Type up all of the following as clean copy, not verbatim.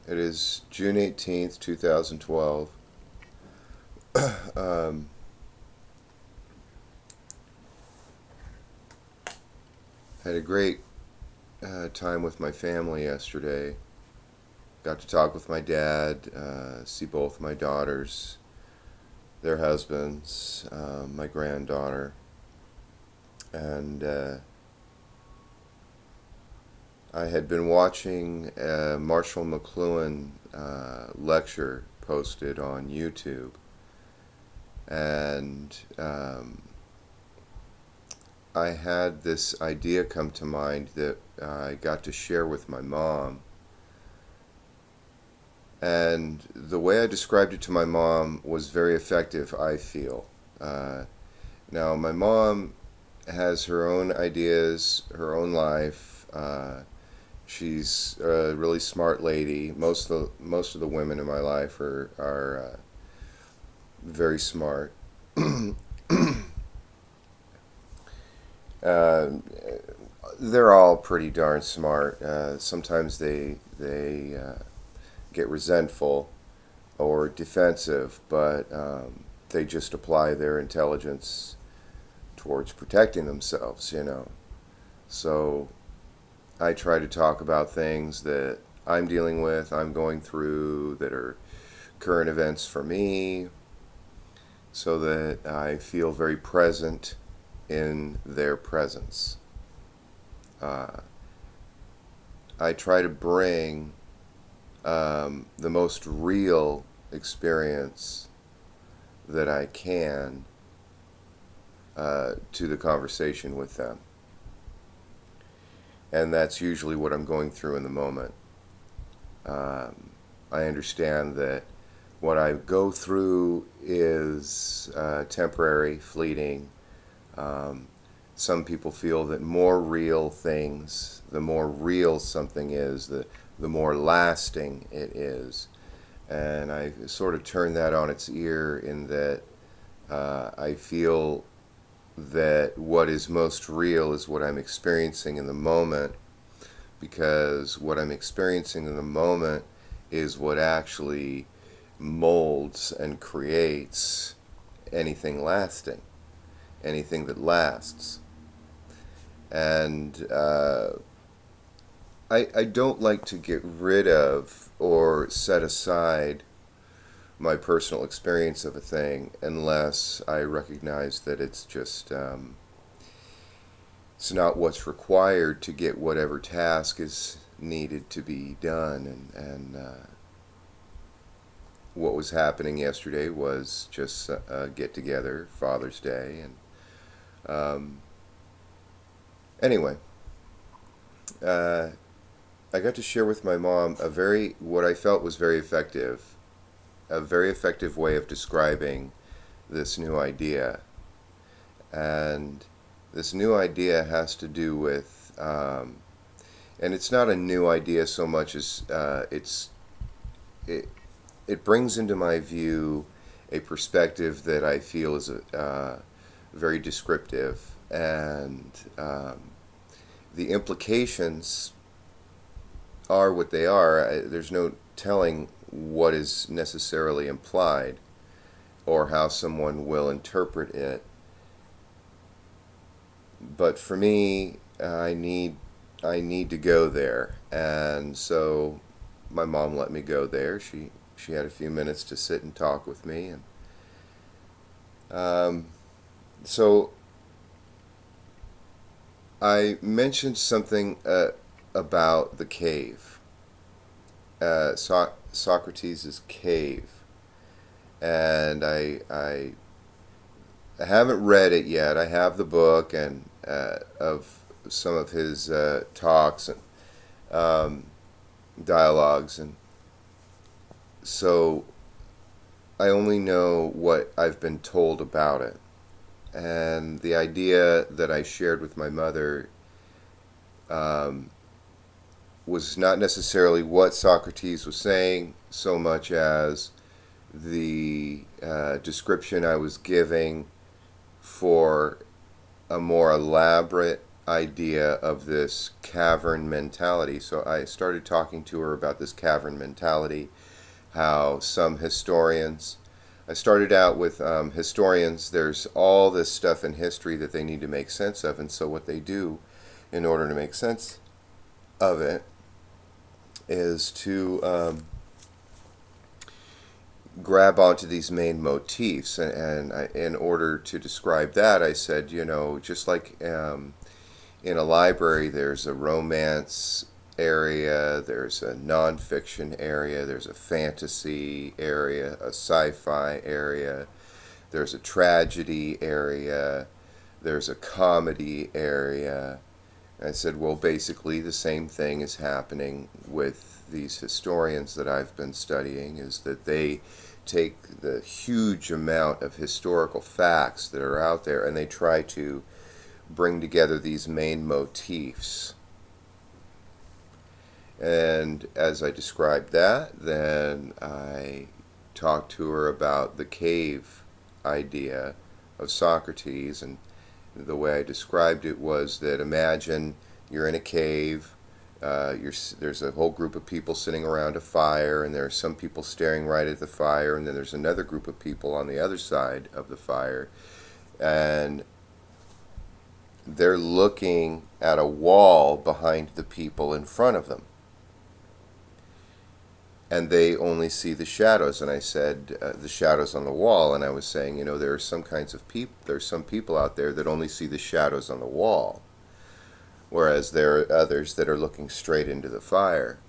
It is June 18th, 2012. um, had a great time with my family yesterday. Got to talk with my dad, see both my daughters, their husbands, my granddaughter, and I had been watching a Marshall McLuhan lecture posted on YouTube, and I had this idea come to mind that I got to share with my mom. And the way I described it to my mom was very effective, I feel. Uh, Now, my mom has her own ideas, her own life. She's a really smart lady. Most of the women in my life are very smart. uh, they're all pretty darn smart. Sometimes they get resentful or defensive, but they just apply their intelligence towards protecting themselves. So I try to talk about things that I'm dealing with, I'm going through, that are current events for me, so that I feel very present in their presence. Uh, I try to bring the most real experience that I can to the conversation with them. And that's usually what I'm going through in the moment. I understand that what I go through is temporary, fleeting. Um, some people feel that more real things, the more real something is, the more lasting it is. And I sort of turn that on its ear in that I feel that what is most real is what I'm experiencing in the moment, because what I'm experiencing in the moment is what actually molds and creates anything lasting, anything that lasts. And I don't like to get rid of or set aside my personal experience of a thing unless I recognize that it's not what's required to get whatever task is needed to be done. And what was happening yesterday was just a get together, Father's Day, and anyway, uh, I got to share with my mom what I felt was a very effective way of describing this new idea. And this new idea has to do with, and it's not a new idea so much as it, it brings into my view a perspective that I feel is very descriptive, and the implications are what they are. There's no telling what is necessarily implied or how someone will interpret it. But for me, I need to go there, and so my mom let me go there. She had a few minutes to sit and talk with me, and um, so I mentioned something about the cave, Socrates' cave, and I haven't read it yet. I have the book and of some of his talks and um, dialogues, and so I only know what I've been told about it. And the idea that I shared with my mother um, was not necessarily what Socrates was saying, so much as the description I was giving for a more elaborate idea of this cavern mentality. So I started talking to her about this cavern mentality, how some historians, I started out with historians, there's all this stuff in history that they need to make sense of, and so what they do in order to make sense of it is to grab onto these main motifs, and in order to describe that, I said, just like in a library, there's a romance area, there's a nonfiction area, there's a fantasy area, a sci-fi area, there's a tragedy area, there's a comedy area. I said, well, basically the same thing is happening with these historians that I've been studying, is that they take the huge amount of historical facts that are out there and they try to bring together these main motifs. And as I described that, then I talked to her about the cave idea of Socrates, and the way I described it was that imagine you're in a cave, there's a whole group of people sitting around a fire, and there are some people staring right at the fire, and then there's another group of people on the other side of the fire, and they're looking at a wall behind the people in front of them. And they only see the shadows. And I said, the shadows on the wall. And I was saying, there are some kinds of people, there's some people out there that only see the shadows on the wall. Whereas there are others that are looking straight into the fire.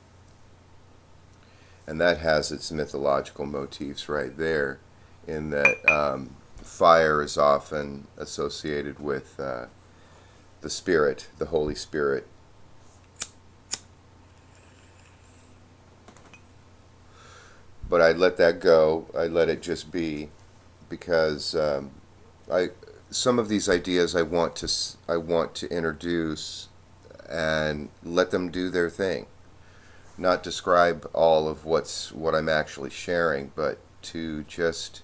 And that has its mythological motifs right there, in that fire is often associated with the Spirit, the Holy Spirit. But I let that go. I let it just be, because some of these ideas I want to introduce and let them do their thing. Not describe all of what I'm actually sharing, but to just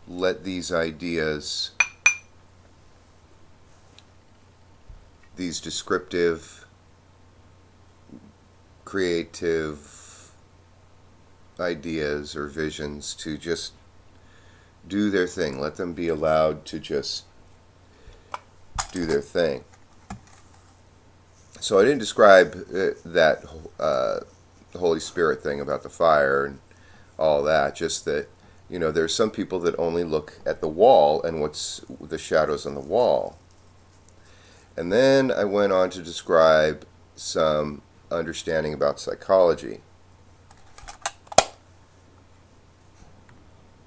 let these ideas, these descriptive, creative ideas or visions, to just do their thing. Let them be allowed to just do their thing. So I didn't describe that Holy Spirit thing about the fire and all that, just that, there's some people that only look at the wall and what's the shadows on the wall. And then I went on to describe some understanding about psychology.